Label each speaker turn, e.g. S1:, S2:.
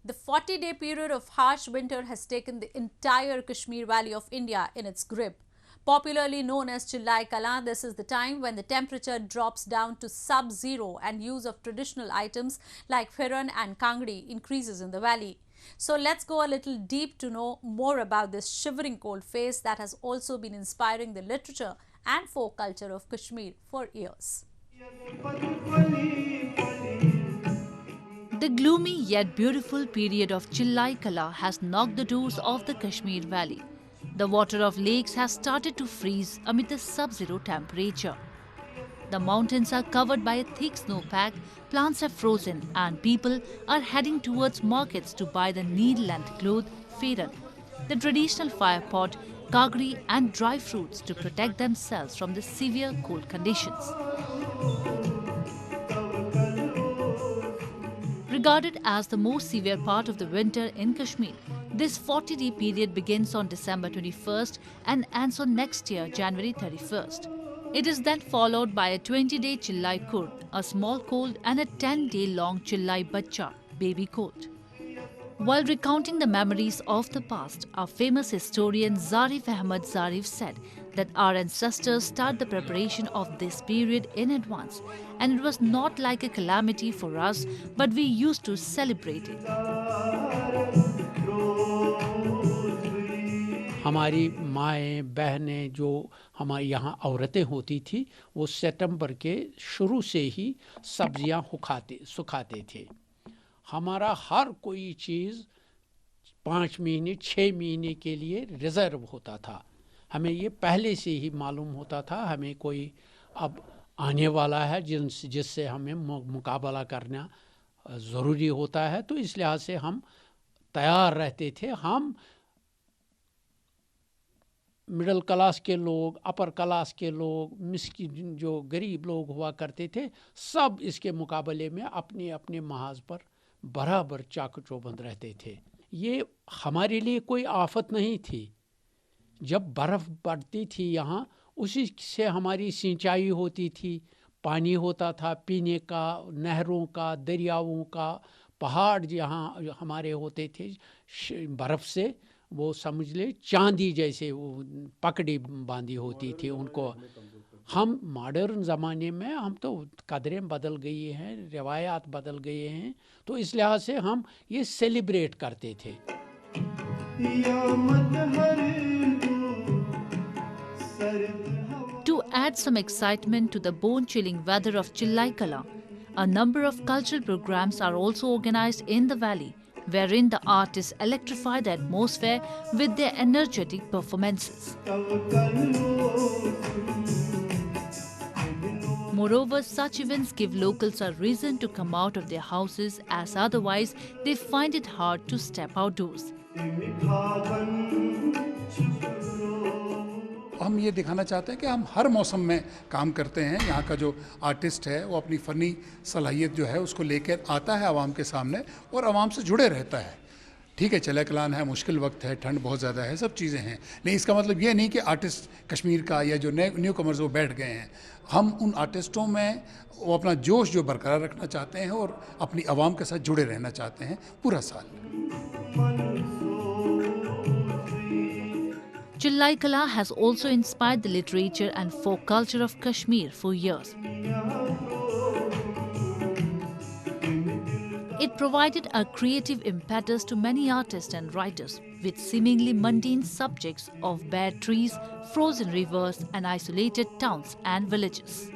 S1: The 40-day period of harsh winter has taken the entire Kashmir Valley of India in its grip. Popularly known as Chillai Kala, this is the time when the temperature drops down to sub-zero and use of traditional items like Firan and Kangdi increases in the valley. So let's go a little deep to know more about this shivering cold phase that has also been inspiring the literature and folk culture of Kashmir for years.
S2: The gloomy yet beautiful period of Chillai Kala has knocked the doors of the Kashmir Valley. The water of lakes has started to freeze amid the sub-zero temperature. The mountains are covered by a thick snowpack, plants have frozen and people are heading towards markets to buy the knee-length cloth Feran, the traditional fire pot, kagri and dry fruits to protect themselves from the severe cold conditions. Regarded as the most severe part of the winter in Kashmir, this 40-day period begins on December 21st and ends on next year, January 31st. It is then followed by a 20-day Chillai Kurd, a small cold, and a 10-day-long Chillai Bacha, baby cold. While recounting the memories of the past, our famous historian Zarif Ahmad Zarif said that our ancestors started the preparation of this period in advance, and it was not like a calamity for us, but we used to celebrate it.
S3: हमारी माएँ बहनें जो हमारे यहाँ औरतें होती थी वो सितंबर के शुरू से ही सब्जियाँ सुखाते थे। हमारा हर कोई चीज़ 5 महीने 6 महीने के लिए रिज़र्व होता था। हमें ये पहले से ही मालूम होता था हमें कोई अब आने वाला है जिससे हमें मुकाबला करना ज़रूरी होता है, तो इस लिहाज से हम तैयार रहते थे। हम मिडिल क्लास के लोग, अपर क्लास के लोग, मिस्किन जो गरीब लोग हुआ करते थे, सब इसके मुकाबले में अपने अपने महाज पर बराबर चाक चौबंद रहते थे। ये हमारे लिए कोई आफत नहीं थी। जब बर्फ़ पड़ती थी यहाँ, उसी से हमारी सिंचाई होती थी, पानी होता था पीने का, नहरों का, दरियाओं का, पहाड़ यहाँ हमारे होते थे बर्फ़ से, वो समझ ले चांदी जैसे वो पकड़ी बांधी होती थी उनको। हम मॉडर्न ज़माने में हम तो कदरें बदल गई हैं, रिवायात बदल गए हैं, तो इस लिहाज से हम ये सेलिब्रेट करते थे।
S2: To add some excitement to the bone-chilling weather of Chillai Kala, a number of cultural programs are also organized in the valley, wherein the artists electrify the atmosphere with their energetic performances. Moreover, such events give locals a reason to come out of their houses, as otherwise they find it hard to step outdoors.
S4: हम ये दिखाना चाहते हैं कि हम हर मौसम में काम करते हैं। यहाँ का जो आर्टिस्ट है वो अपनी फ़नी सलाहियत जो है उसको लेकर आता है आवाम के सामने और आवाम से जुड़े रहता है। ठीक है, चले कलान है, मुश्किल वक्त है, ठंड बहुत ज़्यादा है, सब चीज़ें हैं, लेकिन इसका मतलब ये नहीं कि आर्टिस्ट कश्मीर का या जो न्यू कमर्स वो बैठ गए हैं। हम उन आर्टिस्टों में वो अपना जोश जो बरकरार रखना चाहते हैं और अपनी आवाम के साथ जुड़े रहना चाहते हैं पूरा साल।
S2: Chillai Kala has also inspired the literature and folk culture of Kashmir for years. It provided a creative impetus to many artists and writers, with seemingly mundane subjects of bare trees, frozen rivers, and isolated towns and villages.